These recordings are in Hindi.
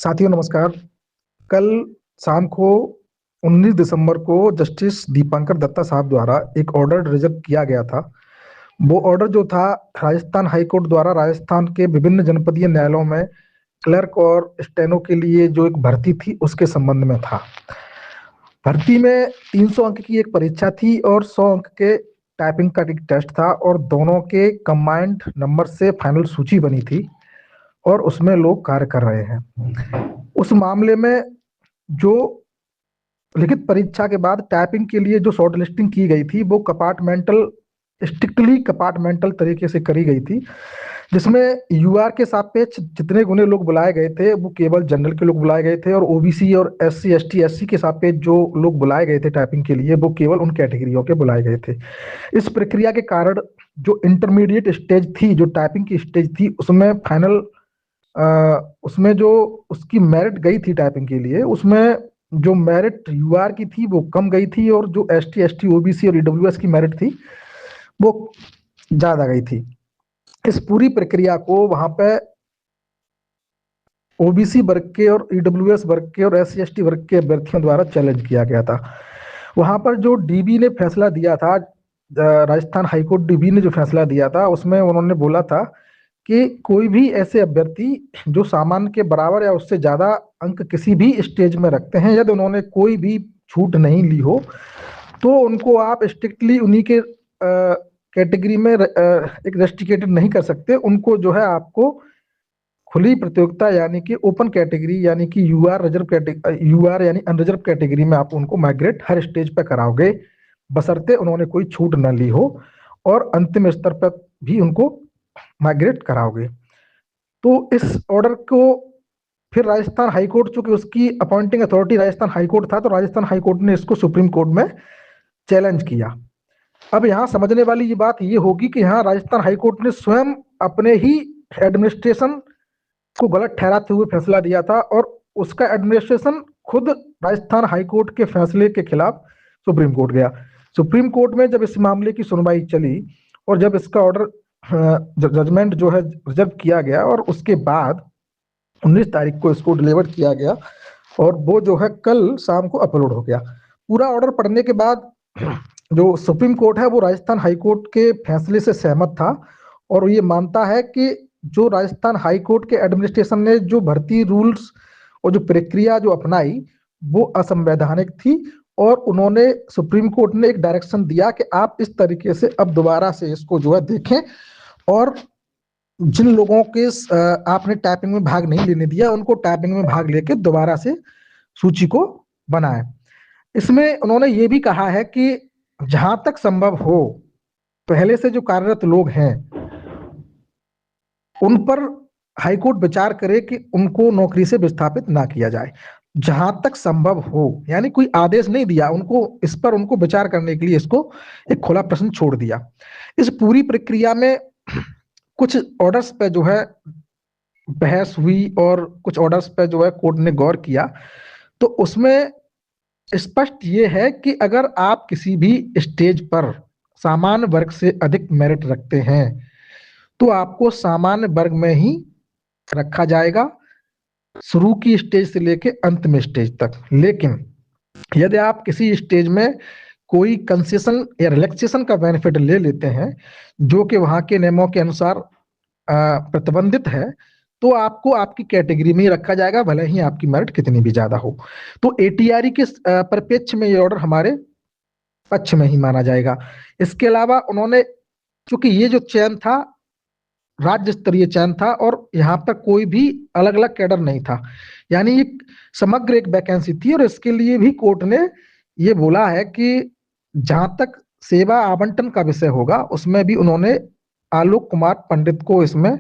साथियों नमस्कार। कल शाम को 19 दिसंबर को जस्टिस दीपांकर दत्ता साहब द्वारा एक ऑर्डर रिजर्व किया गया था। वो ऑर्डर जो था राजस्थान हाई कोर्ट द्वारा राजस्थान के विभिन्न जनपदीय न्यायालयों में क्लर्क और स्टेनो के लिए जो एक भर्ती थी उसके संबंध में था। भर्ती में 300 अंक की एक परीक्षा थी और 100 अंक के टाइपिंग का एक टेस्ट था और दोनों के कंबाइंड नंबर से फाइनल सूची बनी थी और उसमें लोग कार्य कर रहे हैं। उस मामले में जो लिखित परीक्षा के बाद टाइपिंग के लिए जो शॉर्ट लिस्टिंग की गई थी वो स्ट्रिक्टली कंपार्टमेंटल तरीके से करी गई थी, जिसमें यूआर के सापेक्ष जितने गुने लोग बुलाए गए थे वो केवल जनरल के लोग बुलाए गए थे और ओबीसी और एससी एसटी एससी के सापेक्ष जो लोग बुलाए गए थे टाइपिंग के लिए वो केवल उन कैटेगरियों के बुलाए गए थे। इस प्रक्रिया के कारण जो इंटरमीडिएट स्टेज थी, जो टाइपिंग की स्टेज थी, उसमें फाइनल उसमें जो उसकी मेरिट गई थी टाइपिंग के लिए, उसमें जो मेरिट यूआर की थी वो कम गई थी और जो एसटी एसटी ओबीसी और ईडब्ल्यूएस की मेरिट थी वो ज्यादा गई थी। इस पूरी प्रक्रिया को वहां पे ओबीसी वर्ग के और ईडब्ल्यूएस वर्ग के और एससी एसटी वर्ग के अभ्यर्थियों द्वारा चैलेंज किया गया था। वहां पर जो डीबी ने फैसला दिया था, राजस्थान हाईकोर्ट डीबी ने जो फैसला दिया था उसमें उन्होंने बोला था कि कोई भी ऐसे अभ्यर्थी जो सामान्य के बराबर या उससे ज्यादा अंक किसी भी स्टेज में रखते हैं, यदि उन्होंने कोई भी छूट नहीं ली हो तो उनको आप स्ट्रिक्टली उन्हीं के कैटेगरी में एक रेस्ट्रिकेटेड नहीं कर सकते। उनको जो है आपको खुली प्रतियोगिता यानी कि ओपन कैटेगरी यानी कि यूआर यानी अनरिजर्व कैटेगरी में आप उनको माइग्रेट हर स्टेज पे कराओगे, बशर्ते उन्होंने कोई छूट न ली हो, और अंतिम स्तर पर भी उनको माइग्रेट कराओगे। तो इस ऑर्डर को फिर राजस्थान हाईकोर्ट, चूंकि उसकी अपॉइंटिंग अथॉरिटी राजस्थान हाईकोर्ट था, तो राजस्थान हाईकोर्ट ने इसको सुप्रीम कोर्ट में चैलेंज किया। अब यहाँ समझने वाली ये बात ये होगी कि यहाँ राजस्थान हाईकोर्ट ने स्वयं अपने ही एडमिनिस्ट्रेशन को गलत ठहराते हुए फैसला दिया था और उसका एडमिनिस्ट्रेशन खुद राजस्थान हाईकोर्ट के फैसले के खिलाफ सुप्रीम कोर्ट गया। सुप्रीम कोर्ट में जब इस मामले की सुनवाई चली और जब इसका ऑर्डर जजमेंट जो है रिजर्व किया गया और उसके बाद 19 तारीख को इसको डिलीवर किया गया और वो जो है कल शाम को अपलोड हो गया। पूरा ऑर्डर पढ़ने के बाद जो सुप्रीम कोर्ट है वो राजस्थान हाईकोर्ट के फैसले से सहमत था और ये मानता है कि जो राजस्थान हाईकोर्ट के एडमिनिस्ट्रेशन ने जो भर्ती रूल्स और जो प्रक्रिया जो अपनाई वो असंवैधानिक थी और उन्होंने सुप्रीम कोर्ट ने एक डायरेक्शन दिया कि आप इस तरीके से अब दोबारा से इसको जो है देखें और जिन लोगों के आपने टाइपिंग में भाग नहीं लेने दिया उनको टाइपिंग में भाग लेके दोबारा से सूची को बनाएं। इसमें उन्होंने ये भी कहा है कि जहां तक संभव हो पहले से जो कार्यरत लोग हैं उन पर हाईकोर्ट विचार करे कि उनको नौकरी से विस्थापित ना किया जाए, जहां तक संभव हो। यानी कोई आदेश नहीं दिया उनको, इस पर उनको विचार करने के लिए इसको एक खुला प्रश्न छोड़ दिया। इस पूरी प्रक्रिया में कुछ ऑर्डर्स पे जो है बहस हुई और कुछ ऑर्डर्स पे जो है कोर्ट ने गौर किया। तो उसमें स्पष्ट ये है कि अगर आप किसी भी स्टेज पर सामान्य वर्ग से अधिक मेरिट रखते हैं तो आपको सामान्य वर्ग में ही रखा जाएगा, शुरू की स्टेज से लेके अंतिम स्टेज तक। लेकिन यदि आप किसी स्टेज में कोई कंसेशन या रिलैक्सेशन का बेनिफिट ले लेते हैं जो कि वहां के नियमों के अनुसार प्रतिबंधित है, तो आपको आपकी कैटेगरी में ही रखा जाएगा, भले ही आपकी मेरिट कितनी भी ज्यादा हो। तो एटीआरई के परिप्रेक्ष्य में ये ऑर्डर हमारे पक्ष में ही माना जाएगा। इसके अलावा उन्होंने, चूंकि ये जो चयन था राज्य स्तरीय चयन था और यहाँ पर कोई भी अलग अलग कैडर नहीं था, यानी एक समग्र एक वैकेंसी थी, और इसके लिए भी कोर्ट ने ये बोला है कि जहां तक सेवा आवंटन का विषय होगा उसमें भी उन्होंने आलोक कुमार पंडित को इसमें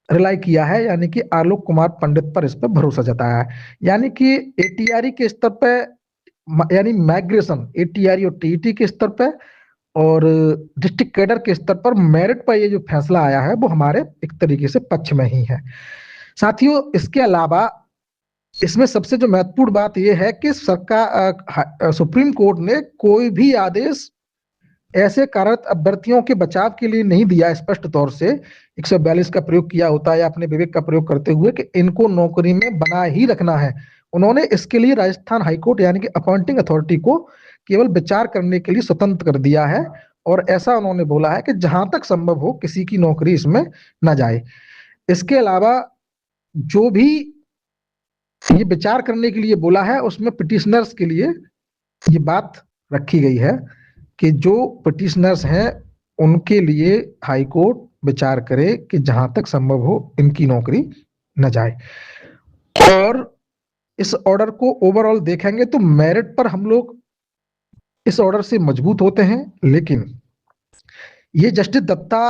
रिलाई किया है, यानी कि आलोक कुमार पंडित पर इस पर भरोसा जताया है। यानी कि एटीआरई के स्तर पर यानी माइग्रेशन एटीआरई और टीईटी के स्तर पर और डिस्ट्रिक्ट कैडर के स्तर पर मेरिट पर ये जो फैसला आया है वो हमारे एक तरीके से पक्ष में ही है। साथियों, इसके अलावा इसमें सबसे जो महत्वपूर्ण बात यह है कि सरकार सुप्रीम कोर्ट ने कोई भी आदेश ऐसे कार्यरत अभ्यर्थियों के बचाव के लिए नहीं दिया स्पष्ट तौर से 142 का प्रयोग किया होता या अपने विवेक का प्रयोग करते हुए कि इनको नौकरी में बना ही रखना है। उन्होंने इसके लिए राजस्थान हाईकोर्ट यानी कि अपॉइंटिंग अथॉरिटी को केवल विचार करने के लिए स्वतंत्र कर दिया है, और ऐसा उन्होंने बोला है कि जहां तक संभव हो किसी की नौकरी इसमें न जाए। इसके अलावा जो भी ये विचार करने के लिए बोला है उसमें पिटिशनर्स के लिए ये बात रखी गई है कि जो पिटिशनर्स हैं उनके लिए हाई कोर्ट विचार करे कि जहां तक संभव हो इनकी नौकरी न जाए। और इस ऑर्डर को ओवरऑल देखेंगे तो मेरिट पर हम लोग इस ऑर्डर से मजबूत होते हैं, लेकिन ये जस्टिस दत्ता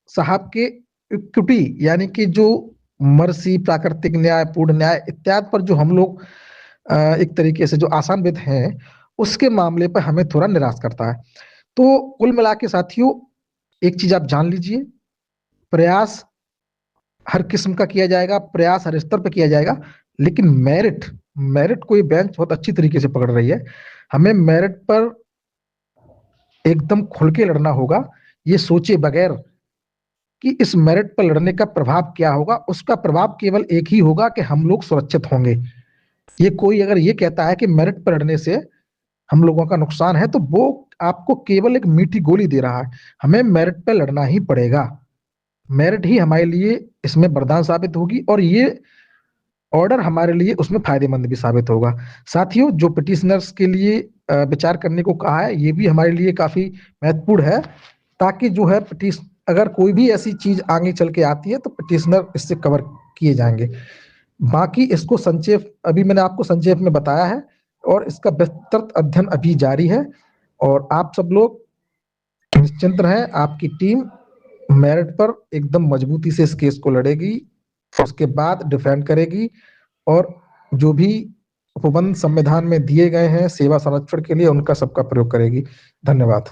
साहब के इक्विटी यानी कि जो मर्सी, प्राकृतिक न्याय, पूर्ण न्याय इत्यादि पर जो हम लोग एक तरीके से जो आसानविद हैं उसके मामले पर हमें थोड़ा निराश करता है। तो कुल मिला के साथियों एक चीज आप जान लीजिए, प्रयास हर किस्म का किया जाएगा, प्रयास हर स्तर पर किया जाएगा, लेकिन मेरिट मेरिट को ये बेंच बहुत अच्छी तरीके से पकड़ रही है। हमें मेरिट पर एकदम खुल के लड़ना होगा, ये सोचे बगैर कि इस मेरिट पर लड़ने का प्रभाव क्या होगा। उसका प्रभाव केवल एक ही होगा कि हम लोग सुरक्षित होंगे। ये कोई अगर ये कहता है कि मेरिट पर लड़ने से हम लोगों का नुकसान है तो वो आपको केवल एक मीठी गोली दे रहा है। हमें मेरिट पर लड़ना ही पड़ेगा, मेरिट ही हमारे लिए इसमें वरदान साबित होगी और ये ऑर्डर हमारे लिए उसमें फायदेमंद भी साबित होगा। साथियों जो पिटिशनर्स के लिए विचार करने को कहा है ये भी हमारे लिए काफी महत्वपूर्ण है, ताकि जो है अगर कोई भी ऐसी चीज आगे चल के आती है तो पिटिशनर इससे कवर किए जाएंगे। बाकी इसको संक्षेप अभी मैंने आपको संक्षेप में बताया है और इसका विस्तृत अध्ययन अभी जारी है, और आप सब लोग निश्चिंत रहें, आपकी टीम मेरिट पर एकदम मजबूती से इस केस को लड़ेगी, उसके बाद डिफेंड करेगी और जो भी उपबंध संविधान में दिए गए हैं सेवा संरक्षण के लिए उनका सबका प्रयोग करेगी। धन्यवाद।